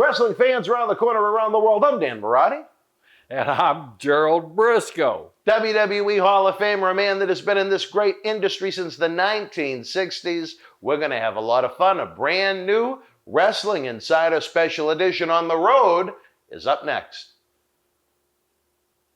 Wrestling fans around the corner, around the world, I'm Dan Marotti. And I'm Gerald Brisco. WWE Hall of Famer, a man that has been in this great industry since the 1960s. We're going to have a lot of fun. A brand new Wrestling Insider Special Edition on the road is up next.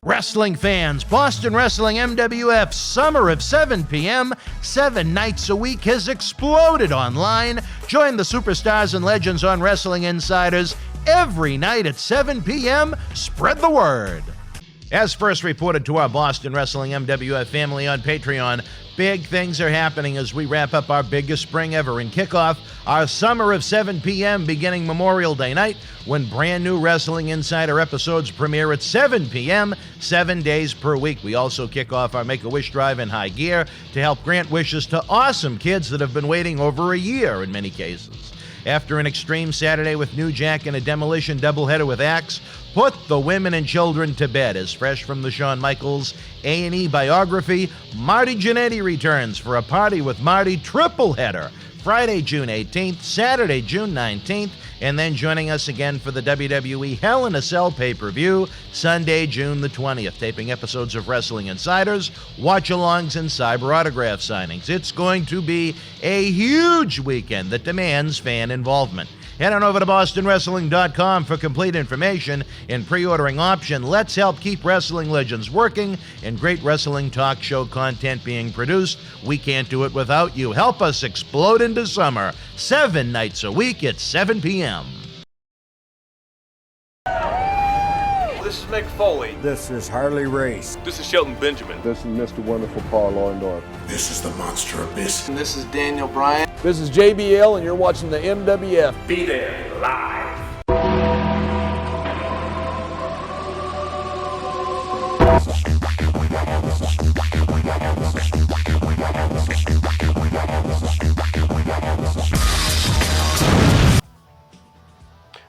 Wrestling fans, Boston Wrestling MWF Summer of 7 p.m., 7 nights a week has exploded online. Join the superstars and legends on Wrestling Insiders every night at 7 p.m. Spread the word. As first reported to our Boston Wrestling MWF family on Patreon, big things are happening as we wrap up our biggest spring ever and kick off our Summer of 7 p.m. beginning Memorial Day night, when brand new Wrestling Insider episodes premiere at 7 p.m., 7 days per week. We also kick off our Make-A-Wish drive in high gear to help grant wishes to awesome kids that have been waiting over a year in many cases. After an Extreme Saturday with New Jack and a Demolition doubleheader with Axe, put the women and children to bed. As fresh from the Shawn Michaels A&E biography, Marty Janelli returns for a Party with Marty tripleheader, Friday, June 18th, Saturday, June 19th, and then joining us again for the WWE Hell in a Cell pay-per-view, Sunday, June the 20th, taping episodes of Wrestling Insiders, watch-alongs, and cyber autograph signings. It's going to be a huge weekend that demands fan involvement. Head on over to BostonWrestling.com for complete information and pre-ordering option. Let's help keep wrestling legends working and great wrestling talk show content being produced. We can't do it without you. Help us explode into summer. 7 nights a week at 7 p.m. This is Mick Foley. This is Harley Race. This is Shelton Benjamin. This is Mr. Wonderful Paul Orndorff. This is the Monster Abyss. And this is Daniel Bryan. This is JBL, and you're watching the MWF. Be there live.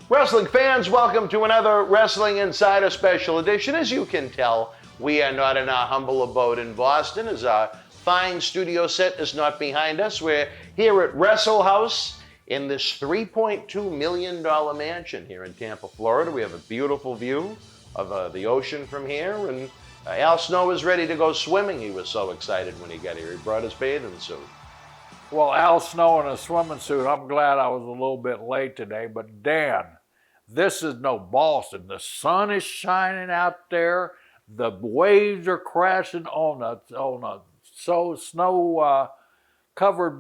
Wrestling fans, welcome to another Wrestling Insider Special Edition. As you can tell, we are not in our humble abode in Boston, as our fine studio set is not behind us. We're here at Wrestle House in this $3.2 million mansion here in Tampa, Florida. We have a beautiful view of the ocean from here, and Al Snow is ready to go swimming. He was so excited when he got here. He brought his bathing suit. Well, Al Snow in a swimming suit, I'm glad I was a little bit late today, but Dan, this is no Boston. The sun is shining out there. The waves are crashing on the snow-covered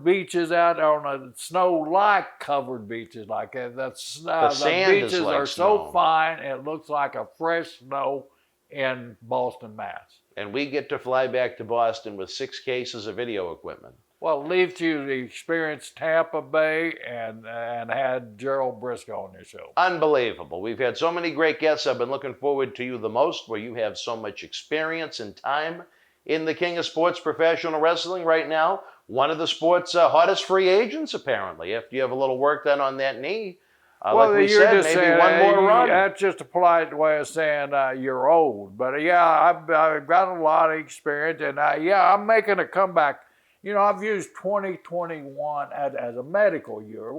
beaches out on the snow-like covered beaches like that. The beaches is like are snow. So fine, it looks like a fresh snow in Boston, Mass. And we get to fly back to Boston with 6 cases of video equipment. Well, leave you to experience Tampa Bay and had Gerald Brisco on your show. Unbelievable. We've had so many great guests. I've been looking forward to you the most, where you have so much experience and time in the king of sports, professional wrestling right now. One of the sport's hottest free agents, apparently, after you have a little work done on that knee. Well, like we you're said, just maybe saying, one more run. That's just a polite way of saying you're old. But yeah, I've got a lot of experience, and I'm making a comeback. You know, I've used 2021 as a medical year.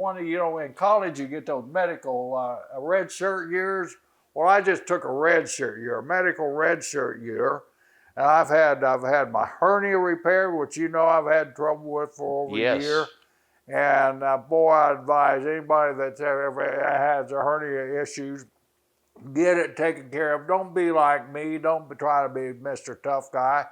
In college you get those medical red shirt years. Well, I just took a red shirt year, a medical red shirt year. And I've had my hernia repaired, which I've had trouble with for over a year. And boy, I advise anybody that's ever has a hernia issues, get it taken care of. Don't be like me. Don't try to be Mr. Tough Guy,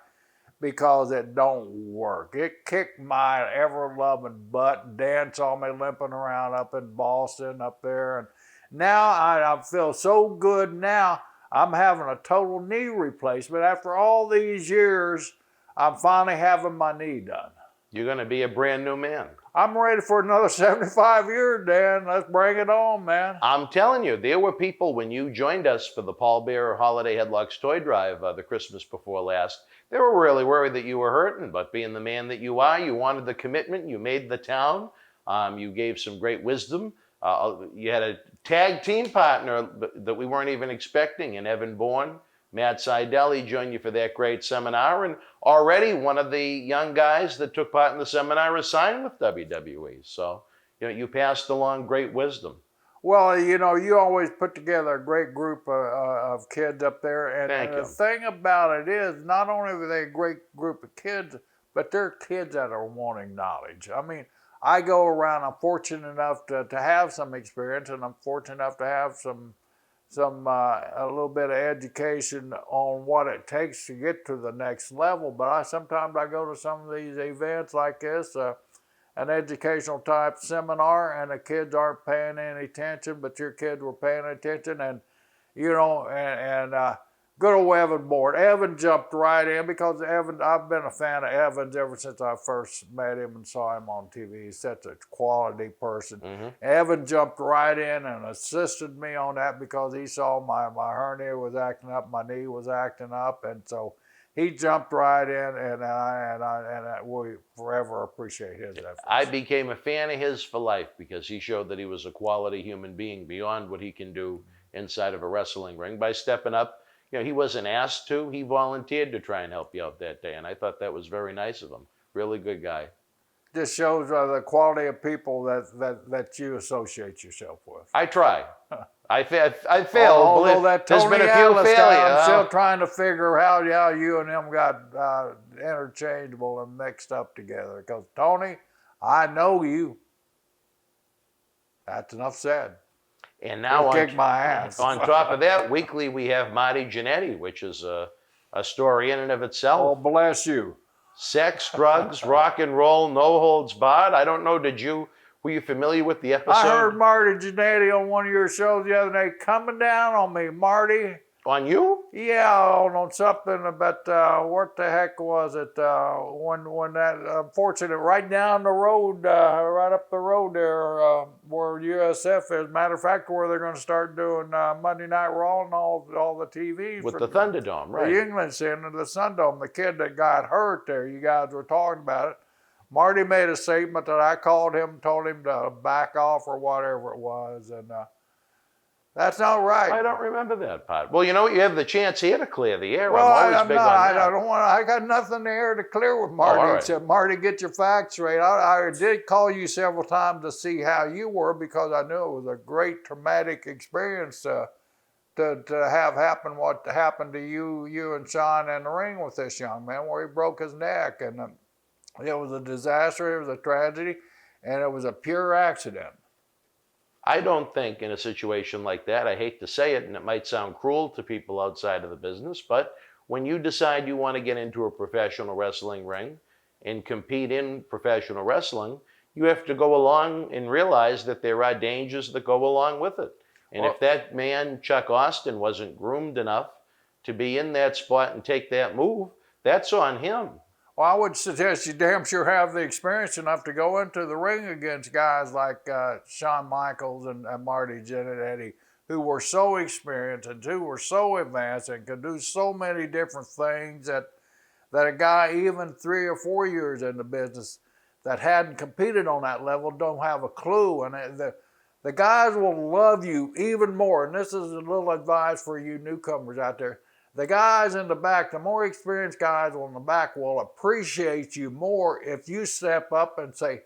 because it don't work. It kicked my ever-loving butt. Dan saw me limping around up in Boston up there. And now I feel so good now. I'm having a total knee replacement. After all these years, I'm finally having my knee done. You're going to be a brand new man. I'm ready for another 75 years, Dan. Let's bring it on, man. I'm telling you, there were people when you joined us for the Paul Bearer Holiday Headlocks Toy Drive the Christmas before last. They were really worried that you were hurting, but being the man that you are, you wanted the commitment, you made the town, you gave some great wisdom. You had a tag team partner that we weren't even expecting in Evan Bourne. Matt Seidelli joined you for that great seminar, and already one of the young guys that took part in the seminar is signed with WWE. So, you passed along great wisdom. Well, you know, you always put together a great group of kids up there. And, Thank and the you. thing about it is, not only are they a great group of kids, but they're kids that are wanting knowledge. I mean, I go around, I'm fortunate enough to have some experience, and I'm fortunate enough to have a little bit of education on what it takes to get to the next level. But sometimes I go to some of these events like this, an educational type seminar, and the kids aren't paying any attention, but your kids were paying attention, and you know, good old Evan Bourne. Evan jumped right in because I've been a fan of Evans ever since I first met him and saw him on TV. He's such a quality person. Evan jumped right in and assisted me on that because he saw my hernia was acting up, my knee was acting up, and so he jumped right in, and we forever appreciate his efforts. I became a fan of his for life because he showed that he was a quality human being beyond what he can do inside of a wrestling ring by stepping up. You know, he wasn't asked to, he volunteered to try and help you out that day, and I thought that was very nice of him. Really good guy. Just shows the quality of people that you associate yourself with. I try. I failed. Although that There's Tony been a few Atlas guy, failures. I'm still trying to figure how you and him got interchangeable and mixed up together. Because Tony, I know you. That's enough said. And now kick my ass. On top of that, weekly we have Marty Janelli, which is a story in and of itself. Oh, bless you. Sex, drugs, rock and roll, no holds barred. I don't know, were you familiar with the episode? I heard Marty Janelli on one of your shows the other day coming down on me, Marty. On you? Yeah, on something about what the heck was it? When that unfortunate right down the road, right up the road there, where USF is. Matter of fact, where they're going to start doing Monday Night Raw and all the TV With the Thunderdome, right? The England Center, the Sundome, the kid that got hurt there. You guys were talking about it. Marty made a statement that I called him, told him to back off or whatever it was, and that's not right. I don't remember that part. Well, you know what? You have the chance here to clear the air. Well, I'm always big on that. I don't want. I got nothing there to clear with Marty. all right. Except Marty, get your facts straight. I did call you several times to see how you were because I knew it was a great traumatic experience to have happen what happened to you and Sean in the ring with this young man, where he broke his neck, and it was a disaster. It was a tragedy, and it was a pure accident. I don't think in a situation like that, I hate to say it, and it might sound cruel to people outside of the business, but when you decide you want to get into a professional wrestling ring and compete in professional wrestling, you have to go along and realize that there are dangers that go along with it. And if that man, Chuck Austin, wasn't groomed enough to be in that spot and take that move, that's on him. Well, I would suggest you damn sure have the experience enough to go into the ring against guys like Shawn Michaels and Marty Janelli, who were so experienced and who were so advanced and could do so many different things that a guy even 3 or 4 years in the business that hadn't competed on that level don't have a clue. And the guys will love you even more. And this is a little advice for you newcomers out there. The guys in the back, the more experienced guys on the back will appreciate you more if you step up and say,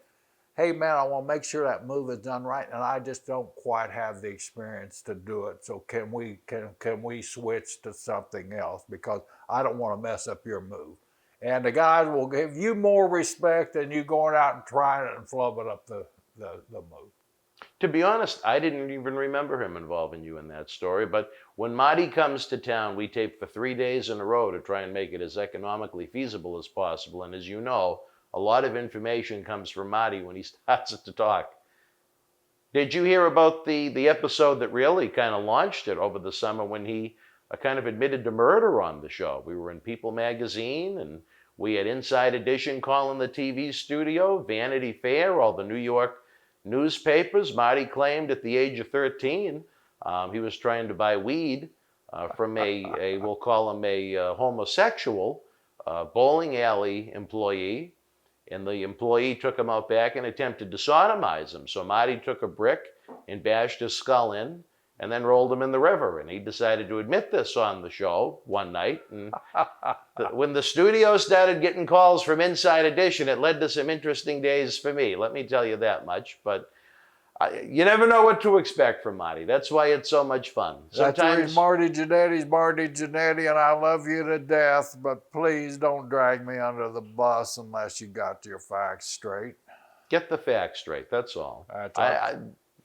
hey man, I want to make sure that move is done right, and I just don't quite have the experience to do it. So can we switch to something else, because I don't want to mess up your move. And the guys will give you more respect than you going out and trying it and flubbing up the move. To be honest, I didn't even remember him involving you in that story, but when Marty comes to town, we tape for 3 days in a row to try and make it as economically feasible as possible. And as you know, a lot of information comes from Marty when he starts to talk. Did you hear about the episode that really kind of launched it over the summer when he kind of admitted to murder on the show? We were in People magazine, and we had Inside Edition calling the TV studio, Vanity Fair, all the New York newspapers. Marty claimed at the age of 13 he was trying to buy weed from we'll call him a homosexual bowling alley employee, and the employee took him out back and attempted to sodomize him. So Marty took a brick and bashed his skull in and then rolled him in the river. And he decided to admit this on the show one night. And when the studio started getting calls from Inside Edition, it led to some interesting days for me. Let me tell you that much. But You never know what to expect from Marty. That's why it's so much fun. That's the reason Marty Janelli's Marty Janelli, and I love you to death, but please don't drag me under the bus unless you got your facts straight. Get the facts straight, that's all.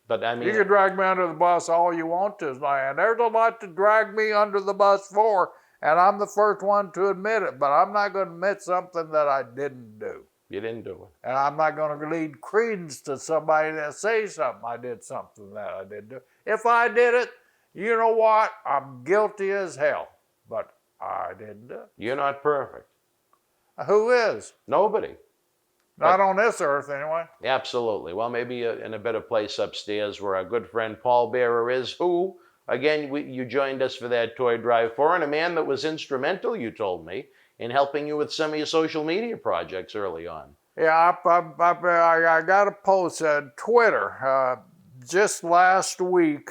But I mean, you can drag me under the bus all you want to, and there's a lot to drag me under the bus for, and I'm the first one to admit it, but I'm not going to admit something that I didn't do. You didn't do it. And I'm not going to lead credence to somebody that says something. I did something that I didn't do. If I did it, you know what? I'm guilty as hell. But I didn't do it. You're not perfect. Who is? Nobody. Not on this earth, anyway. Absolutely. Well, maybe in a better place upstairs where our good friend Paul Bearer is, who, again, you joined us for that toy drive for, and a man that was instrumental, you told me, in helping you with some of your social media projects early on. Yeah, I got a post on Twitter. Just last week,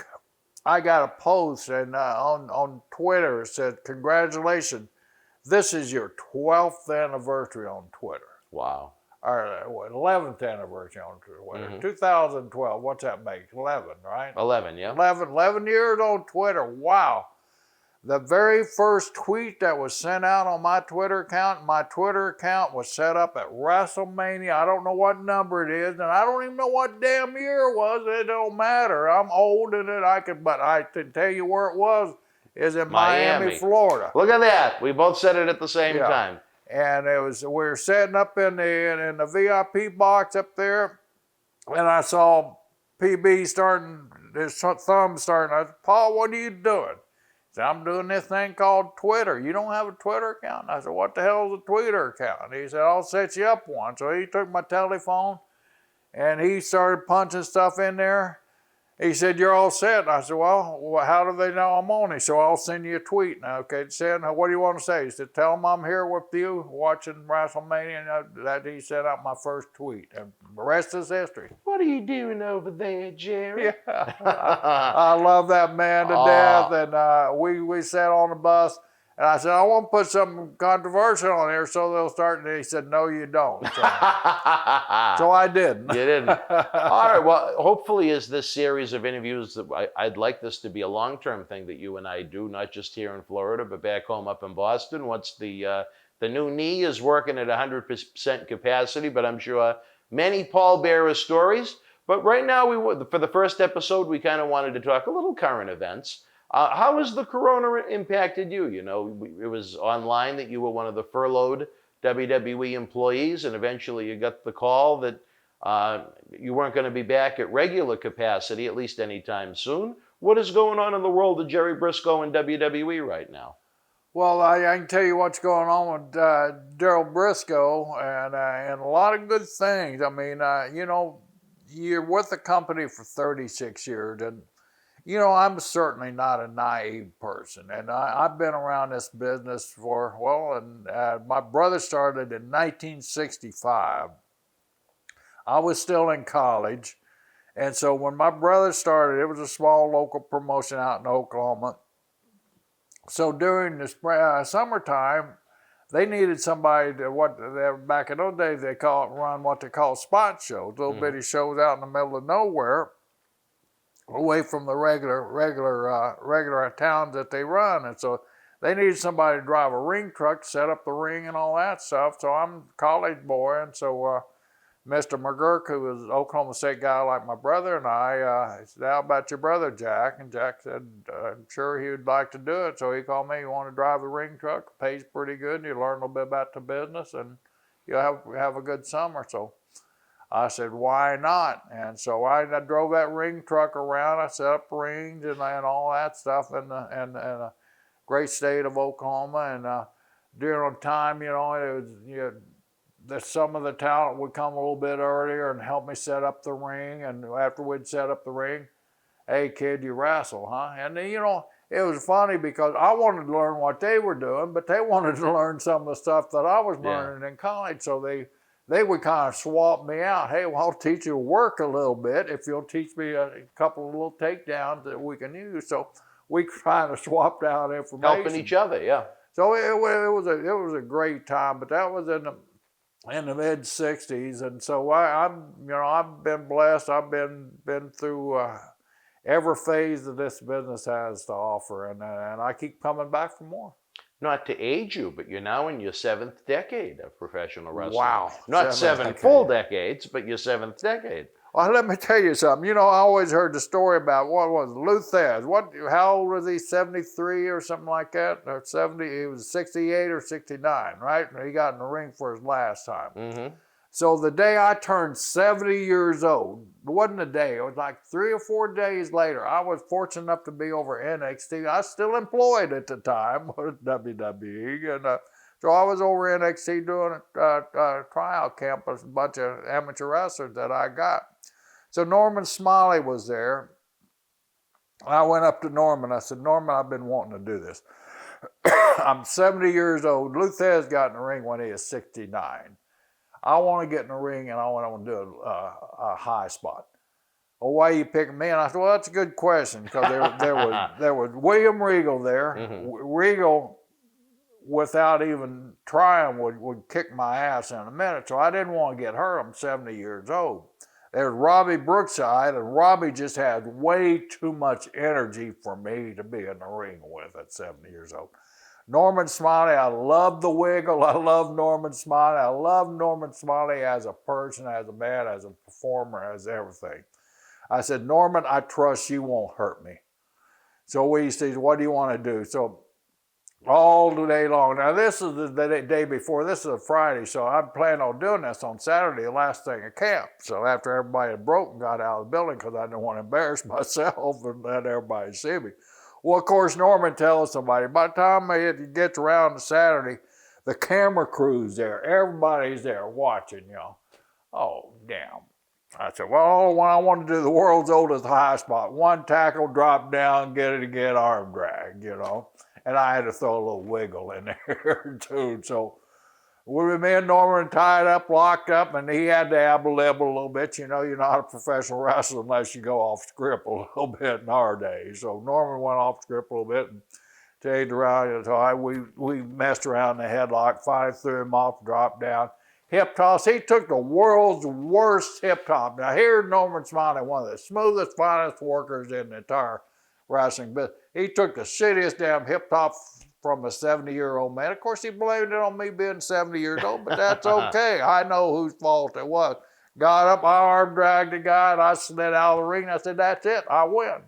I got a post on Twitter. It said, congratulations, this is your 12th anniversary on Twitter. Wow. Or 11th anniversary on Twitter. Mm-hmm. 2012, what's that make? 11, right? 11, yeah. 11 years on Twitter, wow. The very first tweet that was sent out on my Twitter account was set up at WrestleMania. I don't know what number it is, and I don't even know what damn year it was. It don't matter. I'm old and but I can tell you where it was. Is in Miami, Florida. Look at that. We both said it at the same time. And we were setting up in the VIP box up there, and I saw PB starting, his thumb starting. I said, Paul, what are you doing? He said, I'm doing this thing called Twitter. You don't have a Twitter account? I said, what the hell is a Twitter account? He said, I'll set you up one. So he took my telephone, and he started punching stuff in there. He said, you're all set. I said, well, how do they know I'm on? He said, I'll send you a tweet. Now, okay, said, what do you want to say? He said, tell them I'm here with you watching WrestleMania. And that he sent out my first tweet. And the rest is history. What are you doing over there, Jerry? Yeah, I love that man to death. And we sat on the bus. And I said, I want to put something controversial on here so they'll start. And he said, no, you don't. So, so I didn't. You didn't. All right. Well, hopefully as this series of interviews, I'd like this to be a long-term thing that you and I do, not just here in Florida, but back home up in Boston. Once the new knee is working at 100% capacity, but I'm sure many Paul Bearer stories. But right now, for the first episode, we kind of wanted to talk a little current events. How has the corona impacted you? You know, it was online that you were one of the furloughed WWE employees, and eventually you got the call that you weren't going to be back at regular capacity, at least anytime soon. What is going on in the world of Gerald Brisco and WWE right now? Well, I can tell you what's going on with Gerald Brisco and a lot of good things. I mean, you know, you're with the company for 36 years, and you know, I'm certainly not a naive person, and I've been around this business for, well, and my brother started in 1965. I was still in college, and so when my brother started, it was a small local promotion out in Oklahoma. So during the summertime, they needed somebody to, back in those days, they run what they call spot shows, little bitty shows out in the middle of nowhere, away from the regular towns that they run. And so they needed somebody to drive a ring truck, set up the ring and all that stuff. So I'm a college boy, and so Mr. McGurk, who was an Oklahoma State guy like my brother, and I said, how about your brother, Jack? And Jack said, I'm sure he would like to do it. So he called me, you want to drive the ring truck? Pays pretty good, and you learn a little bit about the business, and you'll have a good summer. So I said, why not? And so I drove that ring truck around. I set up rings and all that stuff in the great state of Oklahoma. And during the time, you know, it was, some of the talent would come a little bit earlier and help me set up the ring. And after we'd set up the ring, hey, kid, you wrestle, huh? And, you know, it was funny because I wanted to learn what they were doing, but they wanted to learn some of the stuff that I was learning in college. So they would kind of swap me out. Hey, well, I'll teach you to work a little bit if you'll teach me a couple of little takedowns that we can use. So we kind of swapped out information. Helping each other, yeah. So it was a great time, but that was in in the mid 60s, and so I've been blessed. I've been through every phase that this business has to offer, and I keep coming back for more. Not to age you, but you're now in your 7th decade of professional wrestling. Wow. Not seven full decades, but your 7th decade. Well, let me tell you something. I always heard the story about what was it, Luthez. How old was he? 73 or something like that? Or 70? He was 68 or 69, right? And he got in the ring for his last time. Mm-hmm. So the day I turned 70 years old, it wasn't a day, it was like 3 or 4 days later, I was fortunate enough to be over NXT. I was still employed at the time with WWE, and so I was over NXT doing a tryout camp with a bunch of amateur wrestlers that I got. So Norman Smiley was there. I went up to Norman. I said, Norman, I've been wanting to do this. I'm 70 years old. Luthez got in the ring when he was 69. I want to get in the ring and I want to do a high spot. Well, why are you picking me? And I said, well, that's a good question, because there was William Regal there. Mm-hmm. Regal, without even trying, would kick my ass in a minute. So I didn't want to get hurt. I'm 70 years old. There's Robbie Brookside, and Robbie just had way too much energy for me to be in the ring with at 70 years old. Norman Smiley, I love the Wiggle. I love Norman Smiley. I love Norman Smiley as a person, as a man, as a performer, as everything. I said, Norman, I trust you won't hurt me. So we said, what do you want to do? So all the day long. Now this is the day before. This is a Friday, so I'm planning on doing this on Saturday, the last thing of camp. So after everybody had broken, got out of the building, because I didn't want to embarrass myself and let everybody see me. Well, of course, Norman tells somebody, by the time it gets around to Saturday, the camera crew's there. Everybody's there watching, Oh, damn. I said, well, when I want to do the world's oldest high spot, one tackle, drop down, get it again, arm drag, And I had to throw a little wiggle in there, too. So me and Norman tied up, locked up, and he had to ab-lib a little bit. You're not a professional wrestler unless you go off script a little bit in our days. So Norman went off script a little bit and stayed around. So we messed around in the headlock, finally threw him off, dropped down. Hip toss. He took the world's worst hip toss. Now here's Norman Smiley, one of the smoothest, finest workers in the entire wrestling business. He took the shittiest damn hip toss from a 70-year-old man. Of course, he blamed it on me being 70 years old, but that's okay. I know whose fault it was. Got up, I arm dragged the guy, and I slid out of the ring. I said, that's it, I win.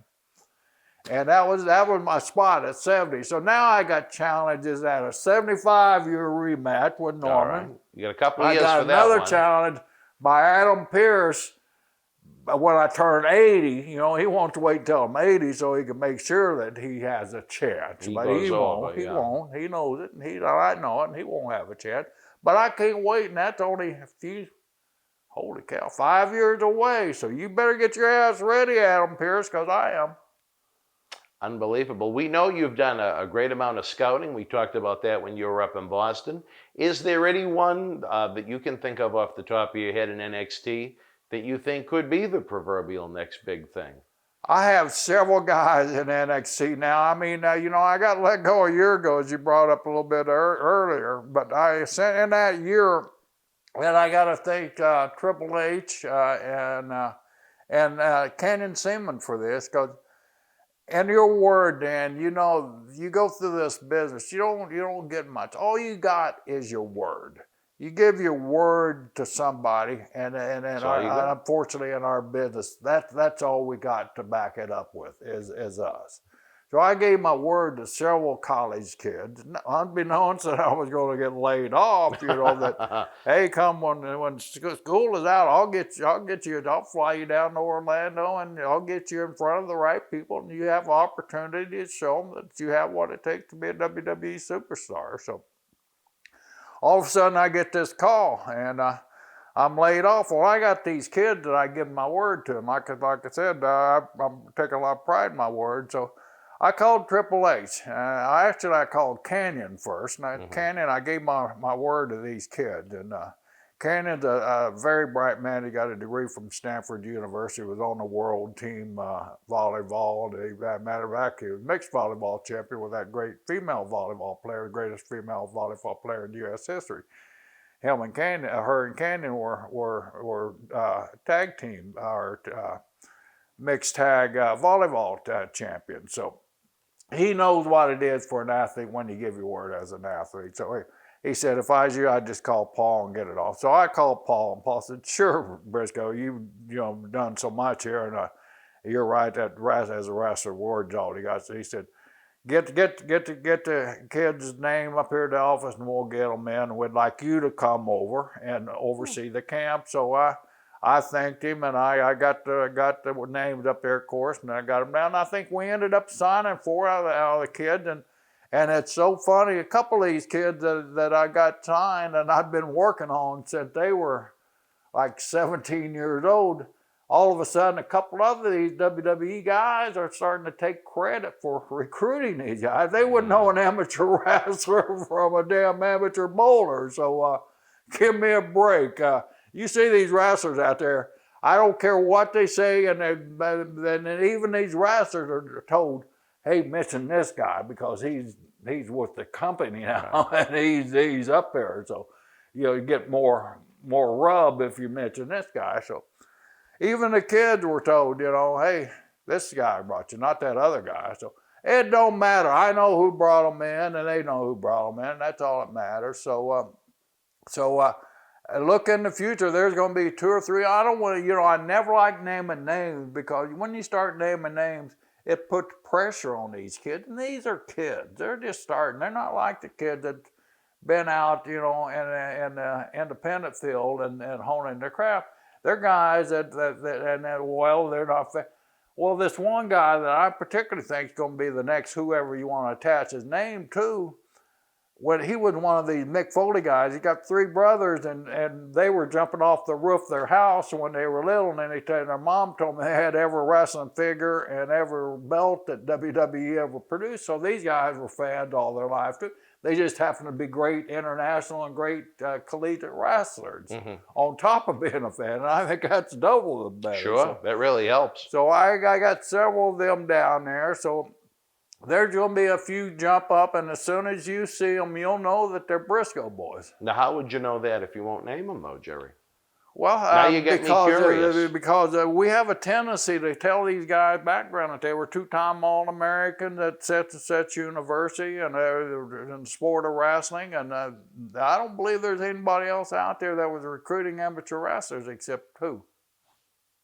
And that was my spot at 70. So now I got challenges at a 75-year rematch with Norman. All right. You got a couple of years for that. I got another challenge by Adam Pearce when I turn 80. He wants to wait until I'm 80 so he can make sure that he has a chance. But he won't. He won't. He knows it, and I know it, and he won't have a chance. But I can't wait, and that's only a few, holy cow, 5 years away. So you better get your ass ready, Adam Pearce, because I am. Unbelievable. We know you've done a great amount of scouting. We talked about that when you were up in Boston. Is there anyone that you can think of off the top of your head in NXT that you think could be the proverbial next big thing? I have several guys in NXT now. I mean, I got let go a year ago, as you brought up a little bit earlier. But I sent in that year, and I got to thank Triple H and Canyon Seaman for this, because and your word, Dan, you go through this business, you don't get much. All you got is your word. You give your word to somebody, and unfortunately in our business, that's all we got to back it up with is us. So I gave my word to several college kids, unbeknownst that I was going to get laid off. That hey, come when school is out, I'll get you. I'll fly you down to Orlando, and I'll get you in front of the right people, and you have opportunity to show them that you have what it takes to be a WWE superstar. So all of a sudden, I get this call, and I'm laid off. Well, I got these kids that I give my word to them. Like I said, I'm taking a lot of pride in my word, so I called Triple H. I called Canyon first. And Canyon, I gave my word to these kids. And Canyon's a very bright man. He got a degree from Stanford University, was on the world team volleyball. As a matter of fact, he was mixed volleyball champion with that great female volleyball player, the greatest female volleyball player in U.S. history. her and Canyon were tag team or mixed tag volleyball champions. So he knows what it is for an athlete when you give your word as an athlete. So he said, if I was you, I'd just call Paul and get it off. So I called Paul, and Paul said, sure, Brisco, you done so much here, and you're right, that as a wrestler, word's all he got. So he said, get the kid's name up here at the office, and we'll get them in. And we'd like you to come over and oversee the camp. So I thanked him, and I got the names up there, of course, and I got them down. I think we ended up signing 4 out of the kids, and it's so funny. A couple of these kids that I got signed and I'd been working on since they were like 17 years old. All of a sudden, a couple of these WWE guys are starting to take credit for recruiting these guys. They wouldn't know an amateur wrestler from a damn amateur bowler. So give me a break. You see these wrestlers out there, I don't care what they say, and even these wrestlers are told, hey, mention this guy because he's with the company now, and he's up there. So you get more rub if you mention this guy. So even the kids were told, hey, this guy brought you, not that other guy. So it don't matter. I know who brought them in, and they know who brought them in. That's all that matters. So look in the future. There's going to be 2 or 3. I don't want to. I never like naming names because when you start naming names, it puts pressure on these kids. And these are kids. They're just starting. They're not like the kids that been out, in the independent field and honing their craft. They're guys that they're not. Well, this one guy that I particularly think is going to be the next whoever you want to attach his name to, when he was one of these Mick Foley guys, he got 3 brothers, and they were jumping off the roof of their house when they were little, and then their mom told me they had every wrestling figure and every belt that WWE ever produced. So these guys were fans all their life too. They just happen to be great international and great collegiate wrestlers on top of being a fan. And I think that's double the better. Sure, So, that really helps. so I got several of them down there. So there's going to be a few jump up, and as soon as you see them, you'll know that they're Brisco boys. Now, how would you know that if you won't name them, though, Jerry? Well, Now you get me curious. Because we have a tendency to tell these guys background that they were 2-time All-Americans at such University and in the sport of wrestling. And I don't believe there's anybody else out there that was recruiting amateur wrestlers except who?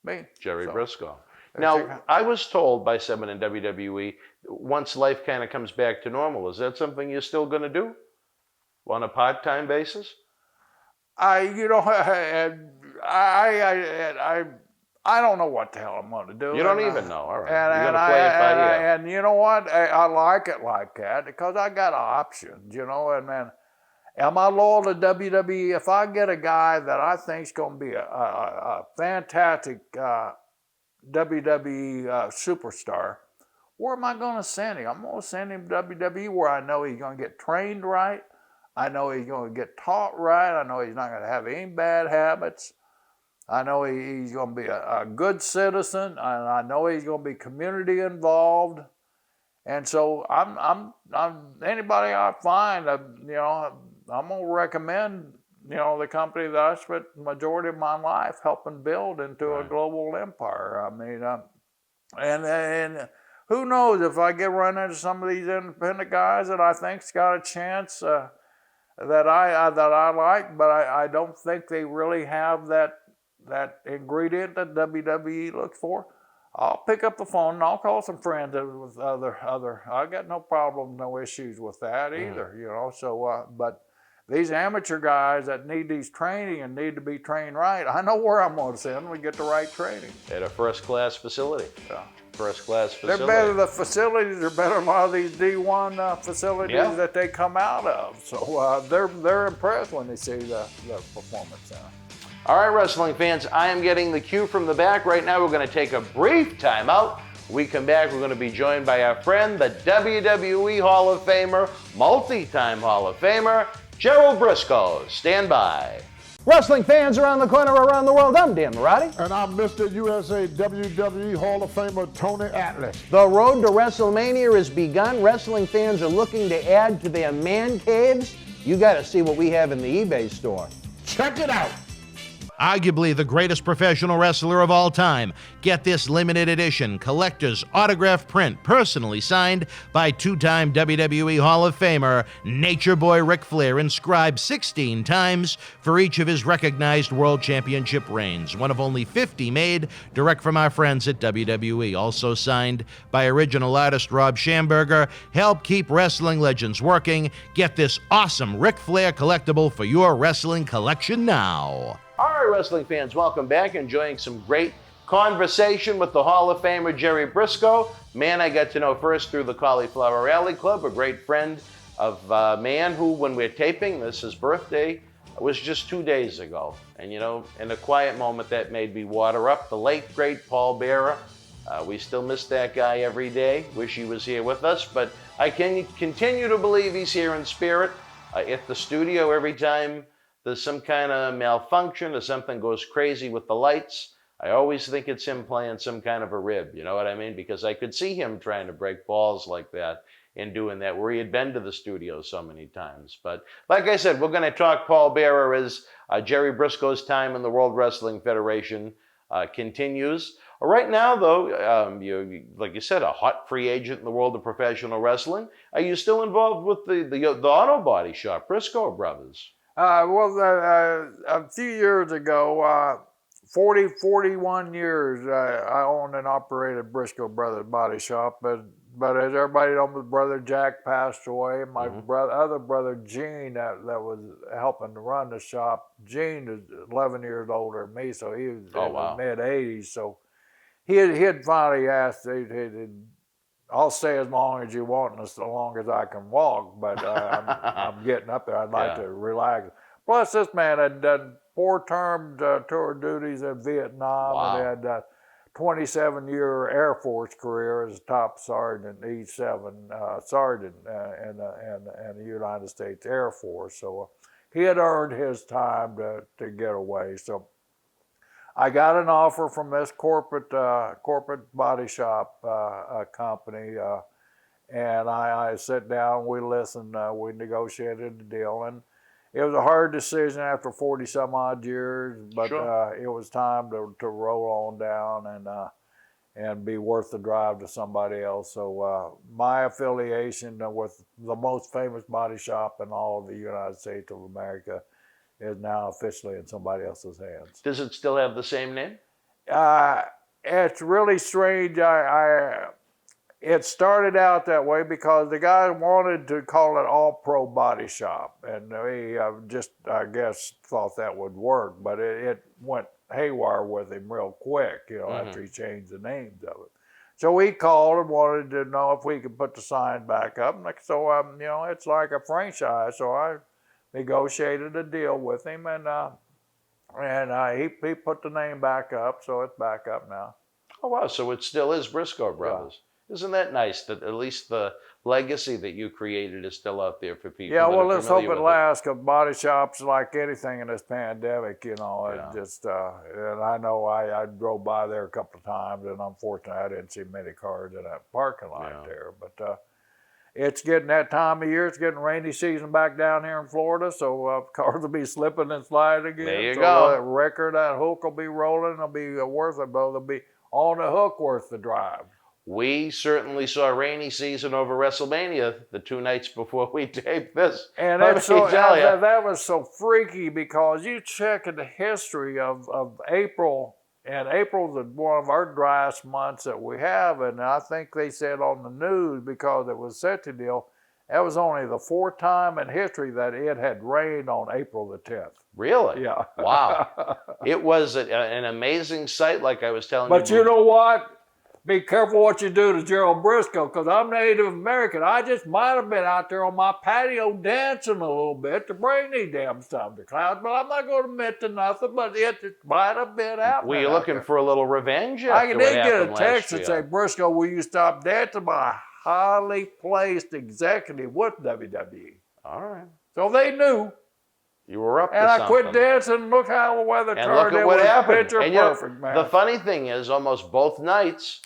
Me. Jerry So, Brisco. Now, I was told by someone in WWE, once life kind of comes back to normal, is that something you're still going to do on a part-time basis? I don't know what the hell I'm going to do. You don't even know. All right. And, You're and, going to play it by ear. and you know what? I like it like that because I got options, and then am I loyal to WWE? If I get a guy that I think is going to be a fantastic WWE superstar, where am I going to send him? I'm going to send him to WWE where I know he's going to get trained right. I know he's going to get taught right. I know he's not going to have any bad habits. I know he's going to be a good citizen, and I know he's going to be community involved. And so I'm anybody I find, I'm going to recommend, the company that I spent the majority of my life helping build into a global empire. I mean, and who knows if I get run into some of these independent guys that I think's got a chance that I like, but I don't think they really have that ingredient that WWE looks for. I'll pick up the phone and I'll call some friends with other. I got no problem, no issues with that either, So, but these amateur guys that need these training and need to be trained right, I know where I'm going to send them to get the right training. At a first-class facility. Yeah. First-class facility. They're better. The facilities are better than a lot of these D1 facilities that they come out of. So they're impressed when they see the performance center. All right, wrestling fans, I am getting the cue from the back. Right now, we're going to take a brief timeout. When we come back, we're going to be joined by our friend, the WWE Hall of Famer, multi-time Hall of Famer, Gerald Brisco. Stand by. Wrestling fans around the corner, around the world, I'm Dan Marati. And I'm Mr. USA WWE Hall of Famer Tony Atlas. The road to WrestleMania has begun. Wrestling fans are looking to add to their man caves. You got to see what we have in the eBay store. Check it out. Arguably the greatest professional wrestler of all time. Get this limited edition collector's autograph print personally signed by two-time WWE Hall of Famer Nature Boy Ric Flair, inscribed 16 times for each of his recognized World Championship reigns. One of only 50 made direct from our friends at WWE. Also signed by original artist Rob Schamberger. Help keep wrestling legends working. Get this awesome Ric Flair collectible for your wrestling collection now. All right, wrestling fans, welcome back. Enjoying some great conversation with the Hall of Famer Gerry Brisco. Man I got to know first through the Cauliflower Alley Club, a great friend of a man who, when we're taping this, his birthday was just 2 days ago. And, you know, in a quiet moment, that made me water up. The late, great Paul Bearer. We still miss that guy every day. Wish he was here with us, but I can continue to believe he's here in spirit at the studio every time there's some kind of malfunction or something goes crazy with the lights. I always think it's him playing some kind of a rib, you know what I mean? Because I could see him trying to break balls like that and doing that, where he had been to the studio so many times. But like I said, we're going to talk Paul Bearer as Gerry Brisco's time in the World Wrestling Federation continues. Right now, though, you're, like you said, a hot free agent in the world of professional wrestling. Are you still involved with the auto body shop, Brisco Brothers? A few years ago, 41 years, I owned and operated Brisco Brothers Body Shop, but as everybody knows, my brother Jack passed away. My other brother Gene, that was helping to run the shop, Gene is 11 years older than me, so he was in the mid-80s. So he had finally asked, I'll stay as long as you want and as long as I can walk, but I'm getting up there. I'd like to relax. Plus, this man had done 4-term tour duties in Vietnam and had a 27-year Air Force career as top sergeant, E-7 sergeant in the United States Air Force. So he had earned his time to get away. So I got an offer from this corporate body shop company, and I sat down, we listened, we negotiated the deal, and it was a hard decision after 40 some odd years, but it was time to roll on down and be worth the drive to somebody else. So my affiliation with the most famous body shop in all of the United States of America is now officially in somebody else's hands. Does it still have the same name? It's really strange. It started out that way because the guy wanted to call it All Pro Body Shop, and we I guess, thought that would work, but it went haywire with him real quick, you know, after he changed the names of it. So we called and wanted to know if we could put the sign back up. And so, you know, it's like a franchise. So I negotiated a deal with him, and he put the name back up, so it's back up now. Oh, wow. So it still is Brisco Brothers. Isn't that nice that at least the legacy that you created is still out there for people? Yeah, well, let's hope it lasts, because body shops, like anything in this pandemic, you know, it just, and I know I drove by there a couple of times, and unfortunately I didn't see many cars in that parking lot there, but it's getting that time of year. It's getting rainy season back down here in Florida, so cars will be slipping and sliding again. There you go. That record, that hook will be rolling. It'll be worth it, but it'll be on the hook worth the drive. We certainly saw rainy season over WrestleMania the 2 nights before we taped this. And that's that was so freaky, because you check in the history of April, and April's one of our driest months that we have, and I think they said on the news, because it was such a deal, that was only the 4th time in history that it had rained on April the 10th. Really? Yeah. Wow. It was an amazing sight, like I was telling you. But you know what? Be careful what you do to Gerald Brisco, because I'm Native American. I just might have been out there on my patio dancing a little bit to bring these damn thunderclouds, but I'm not going to admit to nothing, but it might have been happening. Were you looking for a little revenge? I did get a text that said, Brisco, will you stop dancing? By a highly placed executive with WWE. All right. So they knew. You were up to something. And I quit dancing, and look how the weather turned. And look at what happened. And perfect, man. The funny thing is, almost both nights,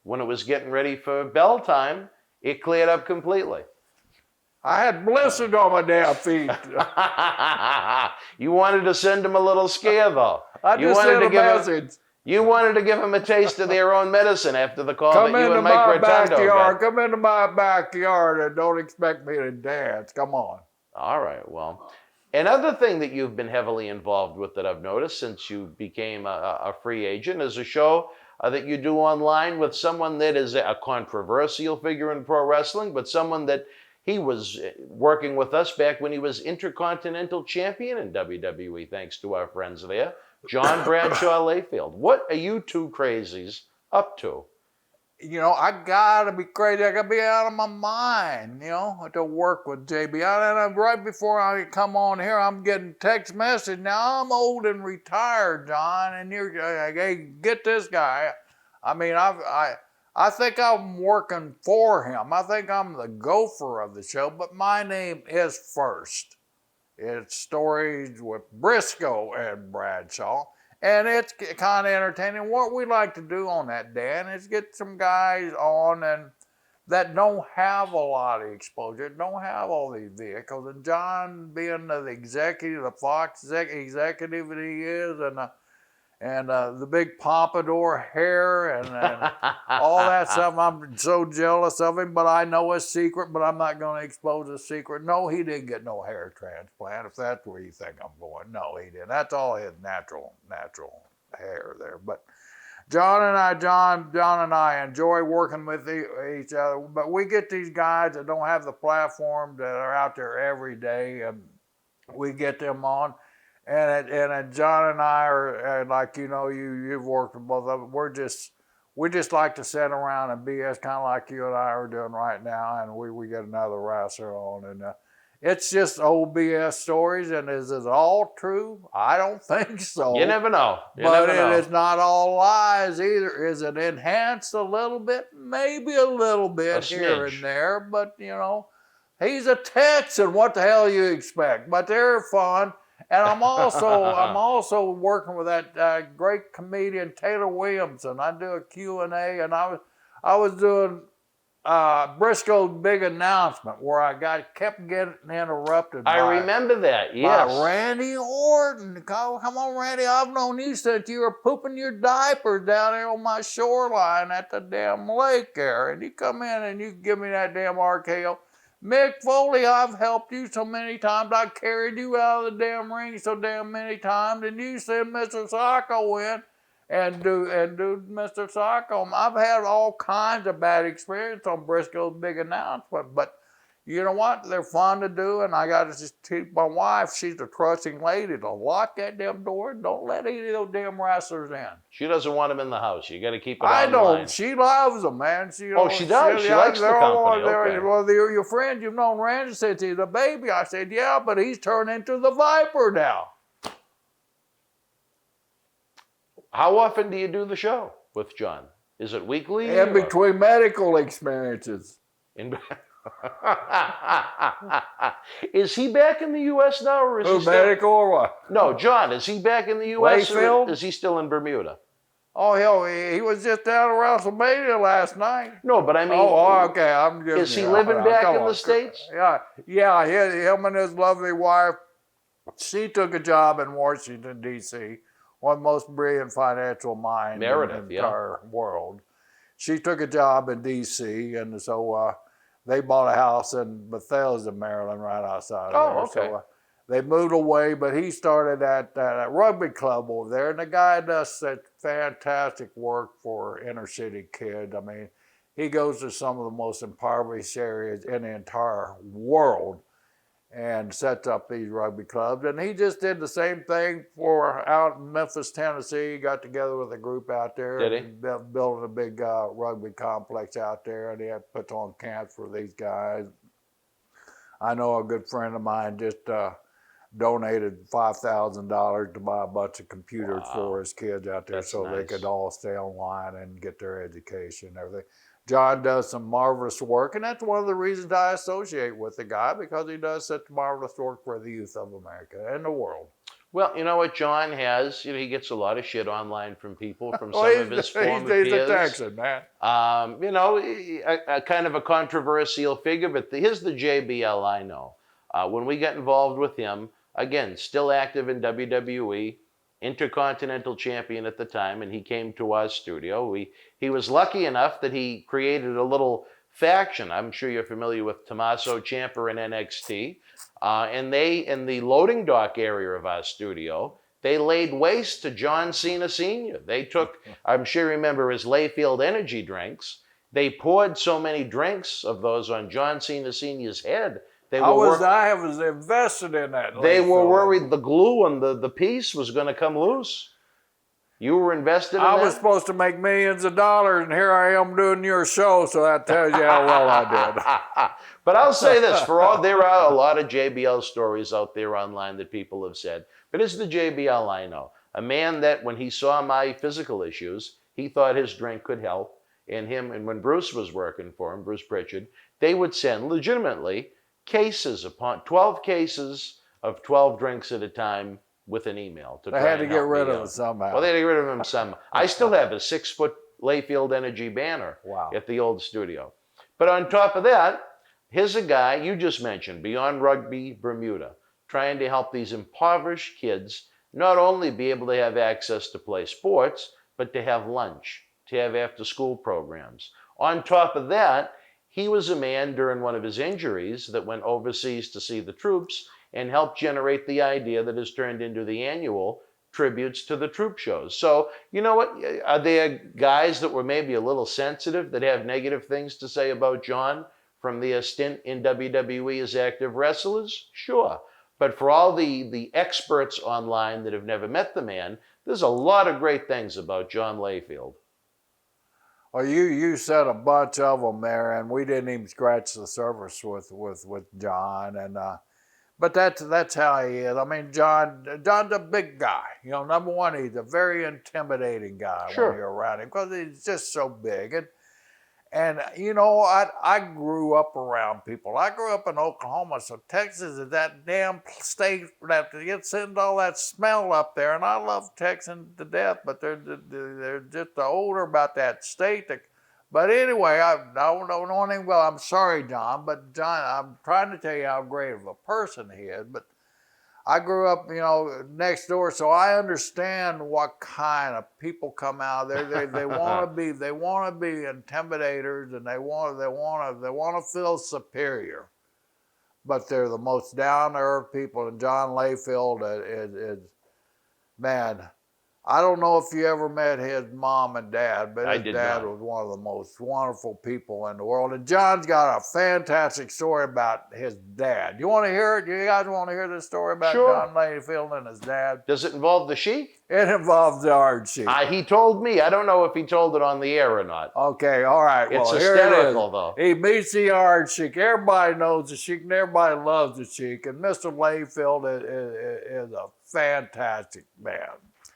when it was getting ready for bell time, it cleared up completely. I had blisters on my damn feet. You wanted to send him a little scare, though. I You just wanted sent to a give him- message. You wanted to give them a taste of their own medicine after the call Come that you into and Mike my Rotundo backyard. got. Come into my backyard and don't expect me to dance. Come on. All right, well. Another thing that you've been heavily involved with that I've noticed since you became a free agent is a show that you do online with someone that is a controversial figure in pro wrestling, but someone that he was working with us back when he was Intercontinental Champion in WWE, thanks to our friends there, John Bradshaw Layfield. What are you two crazies up to? You know, I gotta be crazy. I gotta be out of my mind, you know, to work with JBL. And right before I come on here, I'm getting text message. Now, I'm old and retired, John, and you're like, hey, get this guy. I mean, I think I'm working for him. I think I'm the gopher of the show, but my name is first. It's stories with Brisco and Bradshaw. And it's kind of entertaining. What we like to do on that, Dan, is get some guys on and that don't have a lot of exposure, don't have all these vehicles. And John, being the executive, the Fox executive that he is, and the big pompadour hair and all that stuff. I'm so jealous of him, but I know his secret, but I'm not going to expose his secret. No, he didn't get no hair transplant, if that's where you think I'm going. No, he didn't. That's all his natural hair there. But John and I enjoy working with each other, but we get these guys that don't have the platform that are out there every day, and we get them on. And John and I are like, you know, you've worked with both of them. We just like to sit around and BS, kind of like you and I are doing right now. And we get another wrestler on, and it's just old BS stories. And is it all true? I don't think so. You never know. But it is not all lies either. Is it enhanced a little bit? Maybe a little bit here and there. But you know, he's a Texan. What the hell you expect? But they're fun. And I'm also working with that great comedian Taylor Williamson. I do a Q&A, and I was doing Brisco's big announcement where I kept getting interrupted. I remember that. Yes. By Randy Orton. Come on, Randy. I've known you since you were pooping your diapers down there on my shoreline at the damn lake there, and you come in and you give me that damn RKO. Mick Foley, I've helped you so many times. I carried you out of the damn ring so damn many times. And you send Mr. Sacco in and do Mr. Sacco. I've had all kinds of bad experience on Brisco's big announcement. But you know what? They're fun to do. And I got to just teach my wife, she's a trusting lady, to lock that damn door. Don't let any of those damn wrestlers in. She doesn't want them in the house. You got to keep it I online. know. She loves them, man. She does? She likes the company. Okay. Well, your friend, you've known Randy since he's a baby. I said, yeah, but he's turned into the Viper now. How often do you do the show with John? Is it weekly? In between medical experiences. Is he back in the U.S. now, or is he still... medical or what? No, John. Is he back in the U.S. Layfield? Or is he still in Bermuda? Oh, hell, he was just down at WrestleMania last night. No, but I mean... Oh, okay. I'm just... Is he living back in the States? Yeah. Him and his lovely wife, she took a job in Washington, D.C., one of the most brilliant financial minds in the entire world. She took a job in D.C., and so... they bought a house in Bethesda, Maryland, right outside of there. Okay. So they moved away, but he started at that rugby club over there, and the guy does such fantastic work for inner city kids. I mean, he goes to some of the most impoverished areas in the entire world and sets up these rugby clubs. And he just did the same thing for out in Memphis, Tennessee. He got together with a group out there. Did he? And building a big rugby complex out there, and he had put on camps for these guys. I know a good friend of mine just donated $5,000 to buy a bunch of computers for his kids out there. That's so nice. They could all stay online and get their education and everything. John does some marvelous work, and that's one of the reasons I associate with the guy, because he does such marvelous work for the youth of America and the world. Well, you know what John has? He gets a lot of shit online from people, from some Well, of his former he's peers. a Texan, man. A kind of a controversial figure, but here's the JBL I know. When we got involved with him, again, still active in WWE, Intercontinental Champion at the time, and he came to our studio. He was lucky enough that he created a little faction. I'm sure you're familiar with Tommaso Ciampa in NXT. And they, in the loading dock area of our studio, they laid waste to John Cena Sr. They took, I'm sure you remember, his Layfield energy drinks. They poured so many drinks of those on John Cena Sr.'s head. I was invested in that. They were worried the glue on the piece was going to come loose. You were invested in that? I was supposed to make millions of dollars, and here I am doing your show, so that tells you how well I did. But I'll say this, there are a lot of JBL stories out there online that people have said, but it's the JBL I know. A man that when he saw my physical issues, he thought his drink could help, and when Bruce was working for him, Bruce Pritchard, they would send legitimately cases upon 12 cases of 12 drinks at a time with an email. They had to get rid of him somehow. Well, they had to get rid of him somehow. I still have a 6-foot Layfield Energy banner at the old studio. But on top of that, here's a guy you just mentioned, Beyond Rugby Bermuda, trying to help these impoverished kids not only be able to have access to play sports, but to have lunch, to have after-school programs. On top of that, he was a man during one of his injuries that went overseas to see the troops and helped generate the idea that has turned into the annual tributes to the troop shows. So, you know what? Are there guys that were maybe a little sensitive that have negative things to say about John from their stint in WWE as active wrestlers? Sure. But for all the experts online that have never met the man, there's a lot of great things about John Layfield. Well, you said a bunch of them there, and we didn't even scratch the surface with John, and but that's how he is. I mean, John's a big guy. Number one, he's a very intimidating guy when you're around him because he's just so big. And I grew up around people. I grew up in Oklahoma, so Texas is that damn state that gets into all that smell up there. And I love Texans to death, but they're just older about that state. But anyway, I don't know anything. Well, I'm sorry, John, but John, I'm trying to tell you how great of a person he is. But I grew up, next door, so I understand what kind of people come out there. They want to be intimidators, and they want to feel superior. But they're the most down to earth people. And John Layfield is man. I don't know if you ever met his mom and dad, but his dad was one of the most wonderful people in the world. And John's got a fantastic story about his dad. You want to hear it? You guys want to hear this story about John Layfield and his dad? Does it involve the Sheik? It involves the Hard Sheik. He told me. I don't know if he told it on the air or not. Okay, all right. It's hysterical, though. He meets the Hard Sheik. Everybody knows the Sheik, and everybody loves the Sheik. And Mr. Layfield is a fantastic man.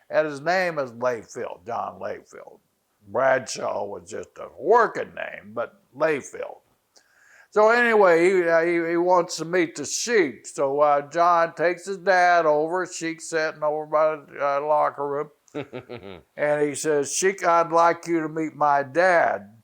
And his name is Layfield, John Layfield. Bradshaw was just a working name, but Layfield. So anyway, he wants to meet the Sheik. So John takes his dad over. Sheik's sitting over by the locker room. And he says, Sheik, I'd like you to meet my dad.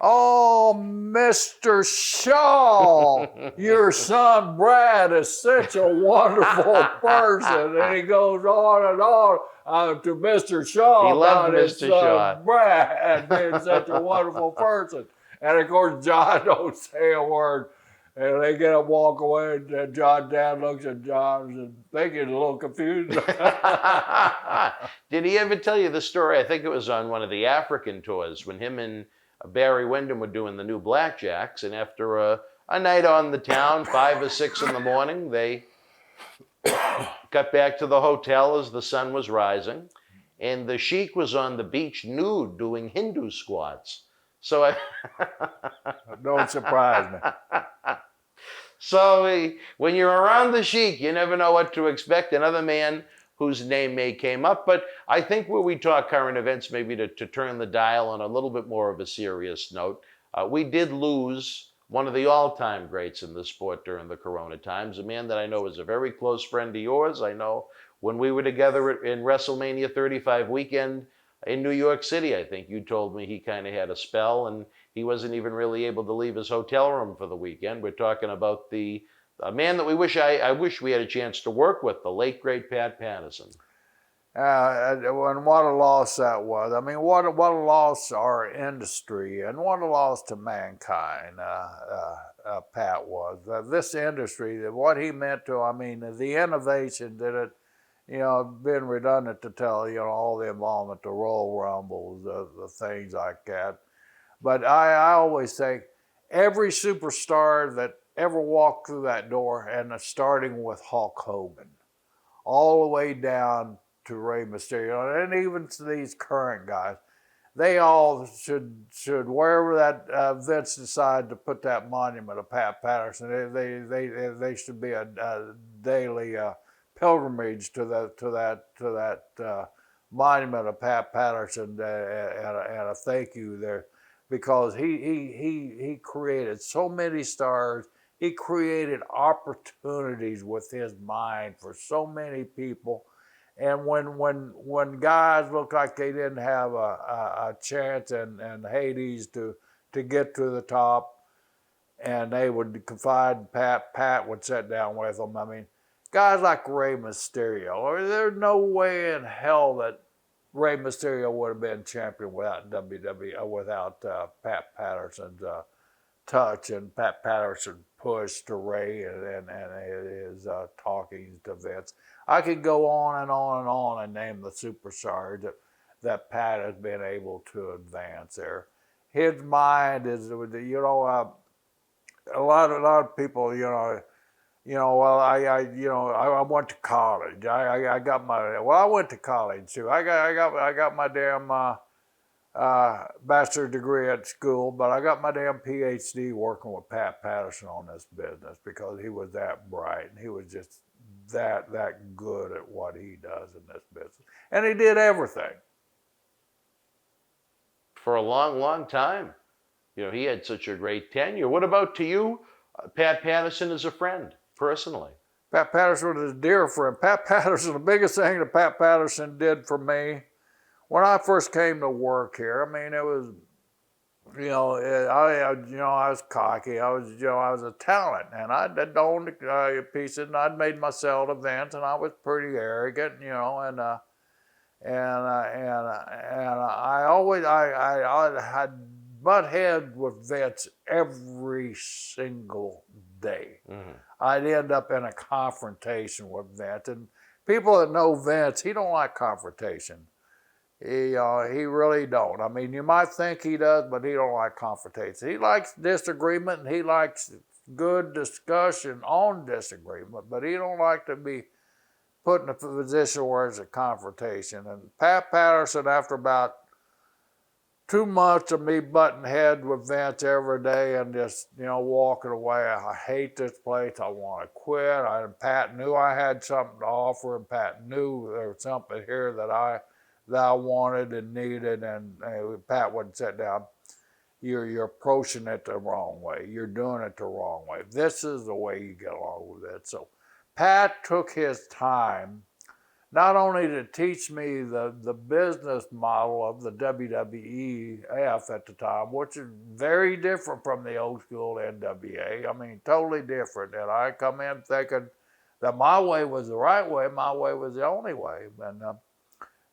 Oh, Mr. Shaw, your son Brad is such a wonderful person. And he goes on and on. To Mr. Shaw, he loved Mr. Shaw. Brad being such a wonderful person. And of course, John don't say a word. And they get up, walk away, and John's dad looks at John and thinks he's a little confused. Did he ever tell you the story? I think it was on one of the African tours when him and Barry Windham were doing the new Blackjacks. And after a night on the town, 5 or 6 in the morning, they got back to the hotel as the sun was rising, and the Sheik was on the beach nude doing Hindu squats. So don't surprise me. So when you're around the Sheik, you never know what to expect. Another man whose name may came up, but I think where we talk current events, maybe to turn the dial on a little bit more of a serious note, we did lose one of the all-time greats in the sport during the Corona times, a man that I know is a very close friend of yours. I know when we were together in WrestleMania 35 weekend in New York City, I think you told me he kind of had a spell and he wasn't even really able to leave his hotel room for the weekend. We're talking about a man that I wish we had a chance to work with, the late great Pat Patterson. And what a loss that was. I mean, what a loss to our industry and what a loss to mankind Pat was. This industry, what he meant to, I mean, the innovation that it, been redundant to tell, all the involvement, the Royal Rumbles, the things like that. But I always think every superstar that ever walked through that door, and starting with Hulk Hogan, all the way down to Rey Mysterio, and even to these current guys, they all should wherever that Vince decided to put that monument of Pat Patterson, they should be a daily pilgrimage to that monument of Pat Patterson and a thank you there, because he created so many stars. He created opportunities with his mind for so many people. And when guys looked like they didn't have a chance in Hades to get to the top, and they would confide in Pat would sit down with them. I mean, guys like Rey Mysterio, there's no way in hell that Rey Mysterio would have been champion without WWE, without Pat Patterson's touch and Pat Patterson push to Ray and his talkings to Vince. I could go on and on and on and name the superstars that Pat has been able to advance there. His mind is, a lot of people, well, I went to college. I got my, well, I went to college too. I got my damn bachelor's degree at school, but I got my damn PhD working with Pat Patterson on this business because he was that bright and he was just that good at what he does in this business. And he did everything. For a long, long time. He had such a great tenure. What about to you? Pat Patterson is a friend, personally. Pat Patterson was a dear friend. Pat Patterson, the biggest thing that Pat Patterson did for me, when I first came to work here, I mean, it was, I was cocky. I was a talent, and I'd owned pieces, and I'd made myself events, and I was pretty arrogant, and I butt heads with Vince every single day. Mm-hmm. I'd end up in a confrontation with Vince, and people that know Vince, he don't like confrontation. He really don't. I mean, you might think he does, but he don't like confrontation. He likes disagreement, and he likes good discussion on disagreement, but he don't like to be put in a position where it's a confrontation. And Pat Patterson, after about 2 months of me butting heads with Vince every day and just, walking away, I hate this place, I want to quit. Pat knew I had something to offer, and Pat knew there was something here that I wanted and needed, and Pat would sit down. You're approaching it the wrong way. You're doing it the wrong way. This is the way you get along with it. So Pat took his time not only to teach me the business model of the WWEF at the time, which is very different from the old school NWA. I mean, totally different. And I come in thinking that my way was the right way, my way was the only way. And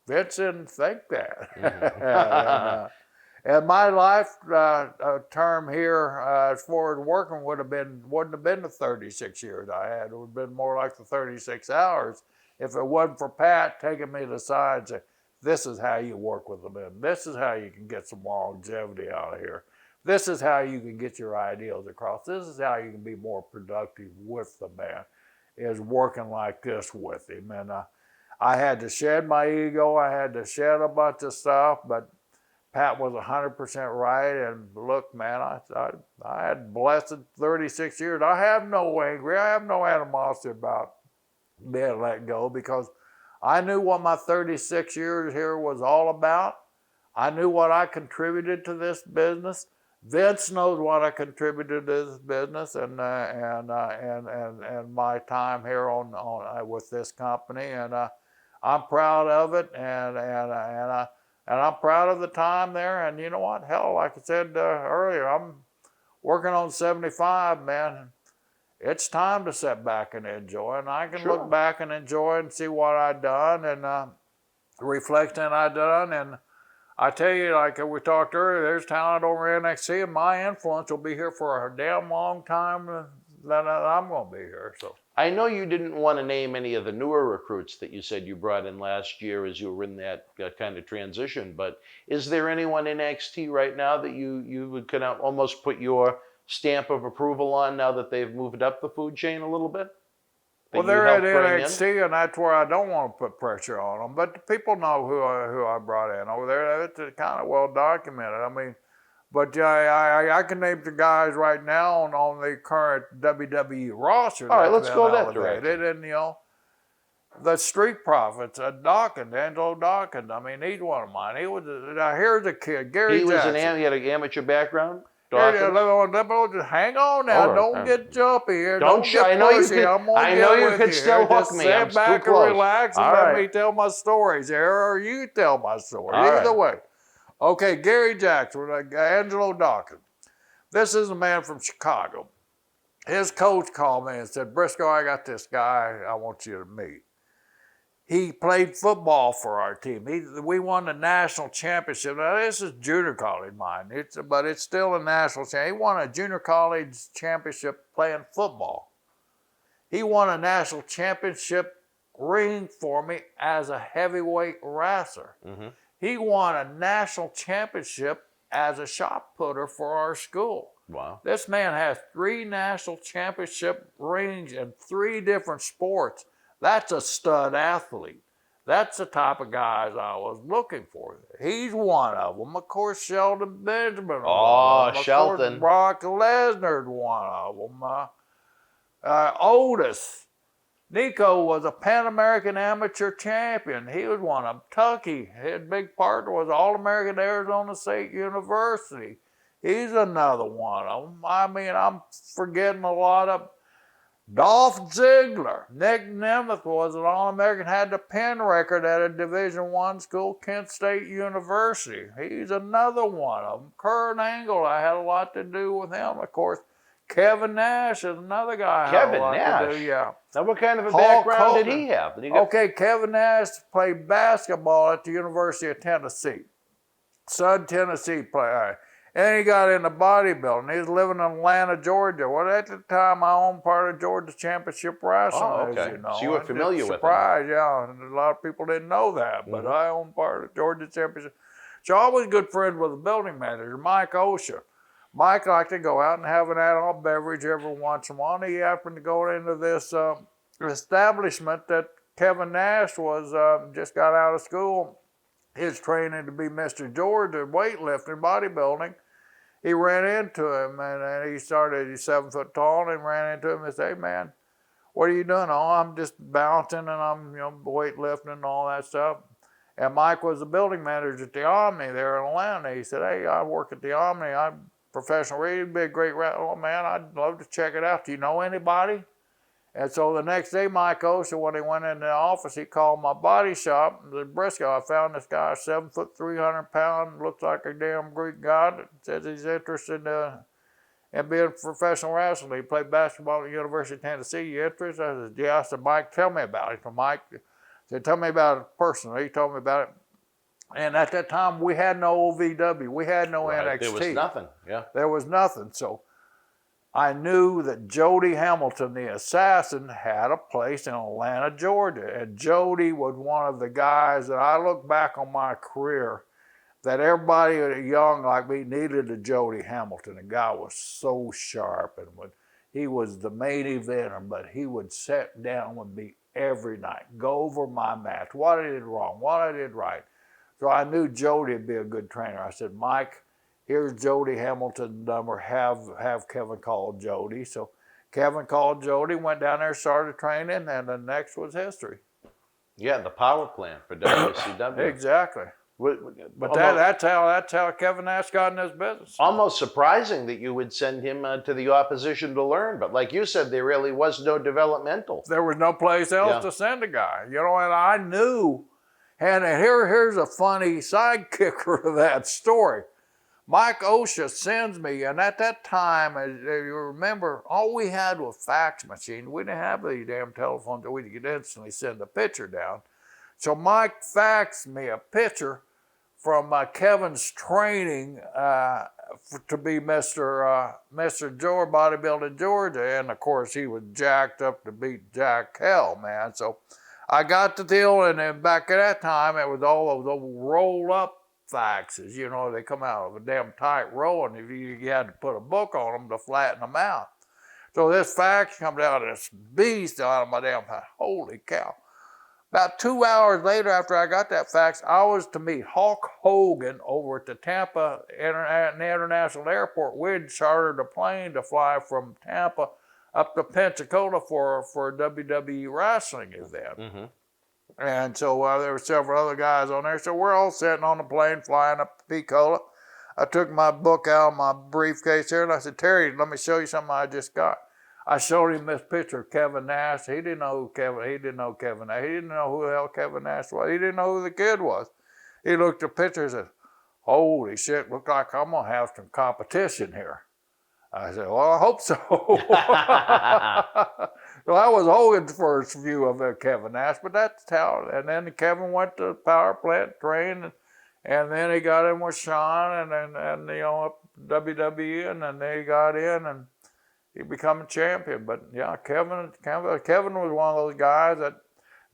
Vince didn't think that. Mm-hmm. And my life term here, as far as working, wouldn't have been the 36 years I had. It would have been more like the 36 hours if it wasn't for Pat taking me to the side and saying, this is how you work with them, and this is how you can get some longevity out of here. This is how you can get your ideals across. This is how you can be more productive with the man, is working like this with him. And I had to shed my ego. I had to shed a bunch of stuff, but Pat was 100% right. And look, man, I had blessed 36 years. I have no anger. I have no animosity about being let go, because I knew what my 36 years here was all about. I knew what I contributed to this business. Vince knows what I contributed to this business and my time here on with this company, and I'm proud of it, and I'm proud of the time there. And you know what? Hell, like I said earlier, I'm working on 75, man. It's time to sit back and enjoy, and I can look back and enjoy and see what I've done and reflect on I've done. And I tell you, like we talked earlier, there's talent over NXT, and my influence will be here for a damn long time that I'm going to be here. So I know you didn't want to name any of the newer recruits that you said you brought in last year as you were in that kind of transition, but is there anyone in NXT right now that you would kind of almost put your stamp of approval on now that they've moved up the food chain a little bit? Well, they're at NXT, and that's where I don't want to put pressure on them. But the people know who I brought in over there. It's kind of well documented. I mean, but I can name the guys right now on the current WWE roster. All right, let's go that direction. And you know, the Street Profits, Dawkins, Angelo Dawkins. I mean, he's one of mine. He was. Here's a kid, Gary. He Jackson. He had an amateur background. Hang on now, right, don't get jumpy here. Don't get I know pushy. you can still hook me. Sit back and relax and let me tell my stories here, or you tell my story. Either way. Okay, Gary Jackson, Angelo Dawkins. This is a man from Chicago. His coach called me and said, Brisco, I got this guy I want you to meet. He played football for our team. We won the national championship. Now, this is junior college, but it's still a national championship. He won a junior college championship playing football. He won a national championship ring for me as a heavyweight wrestler. Mm-hmm. He won a national championship as a shot putter for our school. Wow. This man has 3 national championship rings in 3 different sports. That's a stud athlete. That's the type of guys I was looking for. He's one of them. Of course, Sheldon Benjamin. Oh, Shelton. Of course, Brock Lesnar's one of them. Otis. Nico was a Pan American amateur champion. He was one of them. Tucky, his big partner was All-American Arizona State University. He's another one of them. I mean, I'm forgetting a lot of. Dolph Ziggler. Nick Nemeth was an All-American, had the pin record at a Division I school, Kent State University. He's another one of them. Kurt Angle, I had a lot to do with him. Of course, Kevin Nash is another guy I had a lot to do. Yeah. Now, what kind of a background did he have? Okay, Kevin Nash played basketball at the University of Tennessee. Southern Tennessee player. And he got into bodybuilding. He was living in Atlanta, Georgia. Well, at the time, I owned part of Georgia Championship Wrestling, as you know. So you were familiar with it. Surprise, yeah. And a lot of people didn't know that, but I owned part of Georgia Championship. So I was good friends with the building manager, Mike Osha. Mike liked to go out and have an adult beverage every once in a while. He happened to go into this establishment that Kevin Nash was just got out of school. His training to be Mr. George at weightlifting, bodybuilding. He ran into him, and he's 7 foot tall, and ran into him and said, hey, man, what are you doing? Oh, I'm just bouncing, and I'm weightlifting and all that stuff. And Mike was the building manager at the Omni there in Atlanta. He said, hey, I work at the Omni. I'm professional radio. It'd be a great wrestler. Oh, man, I'd love to check it out. Do you know anybody? And so the next day, Mike Osha, when he went in the office, he called my body shop and said, Brisco, I found this guy, 7 foot, 300 pounds, looks like a damn Greek god, says he's interested in being a professional wrestler. He played basketball at the University of Tennessee. You interested? I said, yeah. I said, Mike, tell me about it. So Mike said, tell me about it personally. He told me about it. And at that time, we had no OVW. We had no NXT. There was nothing, yeah. There was nothing. So I knew that Jody Hamilton, the assassin, had a place in Atlanta, Georgia. And Jody was one of the guys that I look back on my career that everybody young like me needed a Jody Hamilton. The guy was so sharp, and he was the main eventer, but he would sit down with me every night, go over my match, what I did wrong, what I did right. So I knew Jody would be a good trainer. I said, Mike, here's Jody Hamilton's number, have Kevin call Jody. So Kevin called Jody, went down there, started training, and the next was history. Yeah, the power plant for WCW. Exactly. But that's how Kevin Nash got in this business. Almost surprising that you would send him to the opposition to learn. But like you said, there really was no developmental. There was no place else to send a guy, and I knew. And here's a funny sidekicker to that story. Mike Osha sends me, and at that time, as you remember, all we had was fax machines. We didn't have these damn telephones that we could instantly send a picture down. So Mike faxed me a picture from Kevin's training to be Mr. George, bodybuilding Georgia, and of course he was jacked up to beat Jack Hell, man. So I got the deal, and then back at that time, it was all of those roll-up faxes. They come out of a damn tight roll, and you had to put a book on them to flatten them out. So this fax comes out of this beast out of my damn house. Holy cow. About 2 hours later, after I got that fax, I was to meet Hulk Hogan over at the Tampa International Airport. We'd chartered a plane to fly from Tampa up to Pensacola for a WWE wrestling event. Mm-hmm. And so there were several other guys on there. So we're all sitting on the plane flying up to Pensacola. I took my book out of my briefcase here, and I said, Terry, let me show you something I just got. I showed him this picture of Kevin Nash. He didn't know Kevin Nash. He didn't know who the hell Kevin Nash was. He didn't know who the kid was. He looked at the picture and said, holy shit, look like I'm going to have some competition here. I said, well, I hope so. So that was Hogan's first view of Kevin Nash, but that's how. And then Kevin went to the power plant, trained, and then he got in with Sean and up WWE, and then they got in and he became a champion. But yeah, Kevin was one of those guys that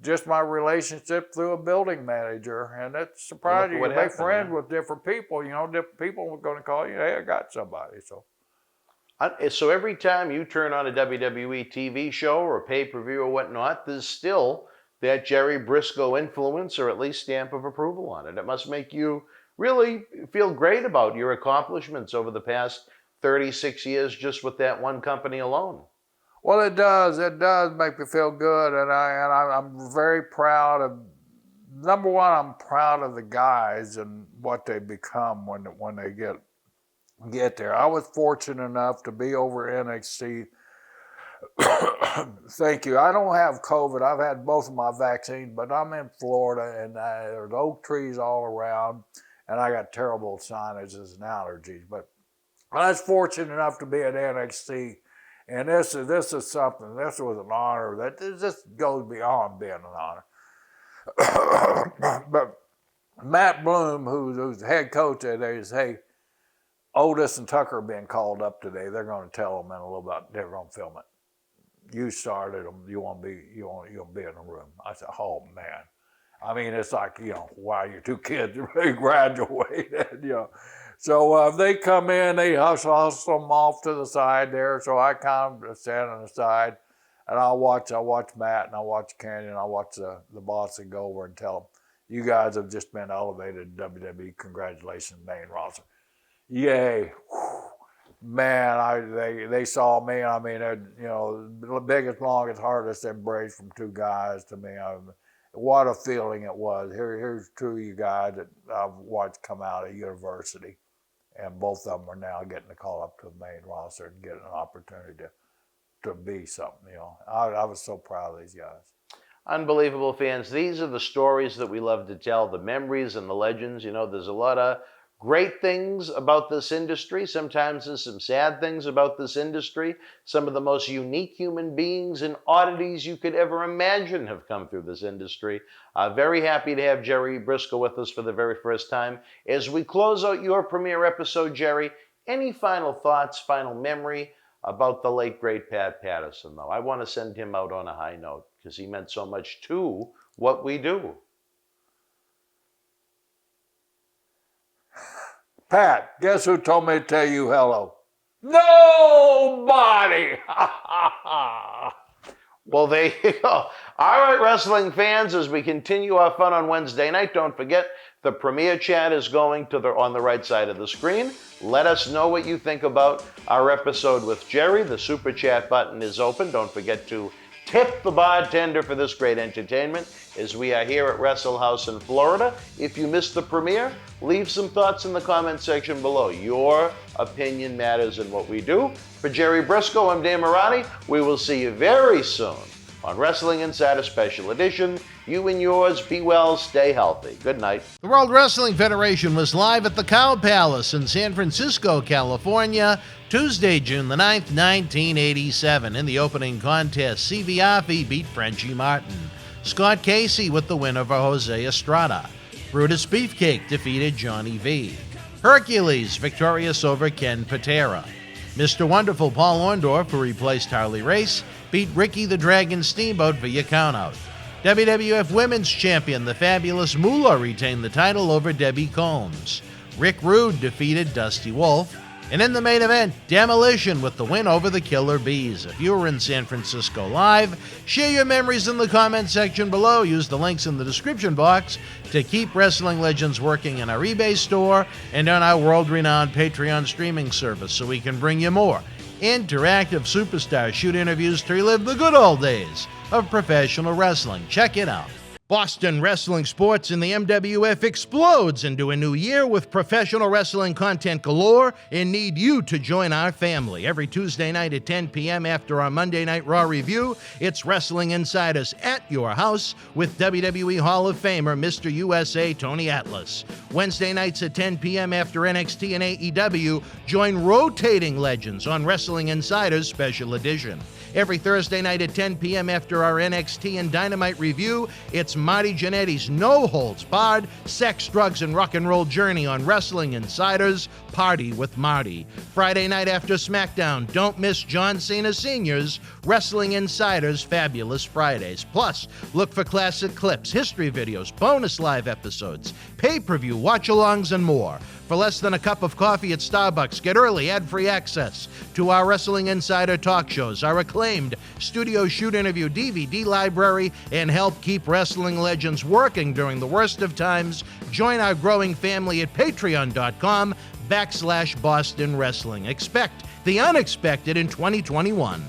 just my relationship through a building manager, and it's surprising. You make friends with different people. Different people were going to call you. Hey, I got somebody. So every time you turn on a WWE TV show or a pay-per-view or whatnot, there's still that Jerry Brisco influence or at least stamp of approval on it. It must make you really feel great about your accomplishments over the past 36 years just with that one company alone. Well, it does. It does make me feel good, and I'm very proud of. Number one, I'm proud of the guys and what they become when they get there. I was fortunate enough to be over NXT. Thank you. I don't have COVID. I've had both of my vaccines, but I'm in Florida, and there's oak trees all around, and I got terrible sinuses and allergies. But I was fortunate enough to be at NXT, and this is something. This was an honor. That this goes beyond being an honor. But Matt Bloom, who's the head coach there, says, "Hey, Otis and Tucker are being called up today. They're going to tell them in a little bit. They're going to film it. You started them. You want to be in the room." I said, "Oh man." I mean, it's like, wow, your two kids really graduated, So they come in, they hustle them off to the side there. So I kind of stand on the side, and I watch Matt, and I watch Canyon, and I watch the boss and go over and tell them, "You guys have just been elevated to WWE. Congratulations, main roster." Yay. Man, they saw me. I mean, the biggest, longest, hardest embrace from two guys to me. What a feeling it was. Here's two of you guys that I've watched come out of university, and both of them are now getting the call up to the main roster and getting an opportunity to be something. I was so proud of these guys. Unbelievable, fans. These are the stories that we love to tell, the memories and the legends. There's a lot of great things about this industry. Sometimes there's some sad things about this industry. Some of the most unique human beings and oddities you could ever imagine have come through this industry. Very happy to have Jerry Brisco with us for the very first time. As we close out your premiere episode, Jerry, any final thoughts, final memory about the late, great Pat Patterson, though? I want to send him out on a high note because he meant so much to what we do. Pat, guess who told me to tell you hello? Nobody! Well, there you go. All right, wrestling fans, as we continue our fun on Wednesday night, don't forget the premiere chat is going on the right side of the screen. Let us know what you think about our episode with Jerry. The super chat button is open. Don't forget to Tip the bartender for this great entertainment as we are here at Wrestle House in Florida. If you missed the premiere, leave some thoughts in the comment section below. Your opinion matters in what we do. For Jerry Brisco, I'm Dan Marati. We will see you very soon on Wrestling Insider Special Edition. You and yours, be well, stay healthy. Good night. The World Wrestling Federation was live at the Cow Palace in San Francisco, California, Tuesday, June the 9th, 1987. In the opening contest, C.V. Arfi beat Frenchie Martin. Scott Casey with the win over Jose Estrada. Brutus Beefcake defeated Johnny V. Hercules victorious over Ken Patera. Mr. Wonderful Paul Orndorff, who replaced Harley Race, beat Ricky the Dragon Steamboat via countout. WWF Women's Champion, the Fabulous Moolah, retained the title over Debbie Combs. Rick Rude defeated Dusty Wolf. And in the main event, Demolition with the win over the Killer Bees. If you were in San Francisco live, share your memories in the comment section below. Use the links in the description box to keep Wrestling Legends working in our eBay store and on our world-renowned Patreon streaming service so we can bring you more interactive superstar shoot interviews to relive the good old days of professional wrestling. Check it out. Boston wrestling sports in the MWF explodes into a new year with professional wrestling content galore and need you to join our family. Every Tuesday night at 10 p.m. after our Monday Night Raw review, it's Wrestling Insiders at your house with WWE Hall of Famer Mr. USA Tony Atlas. Wednesday nights at 10 p.m. after NXT and AEW, join rotating legends on Wrestling Insiders Special Edition. Every Thursday night at 10 p.m. after our NXT and Dynamite review, it's Marty Janelli's no-holds-barred sex, drugs, and rock and roll journey on Wrestling Insiders Party with Marty. Friday night after SmackDown, don't miss John Cena Sr.'s Wrestling Insiders Fabulous Fridays. Plus, look for classic clips, history videos, bonus live episodes, pay-per-view watch-alongs, and more. For less than a cup of coffee at Starbucks, get early ad-free access to our Wrestling Insider talk shows, our acclaimed studio shoot interview DVD library, and help keep Wrestling Legends working during the worst of times. Join our growing family at patreon.com/Boston Wrestling. Expect the unexpected in 2021.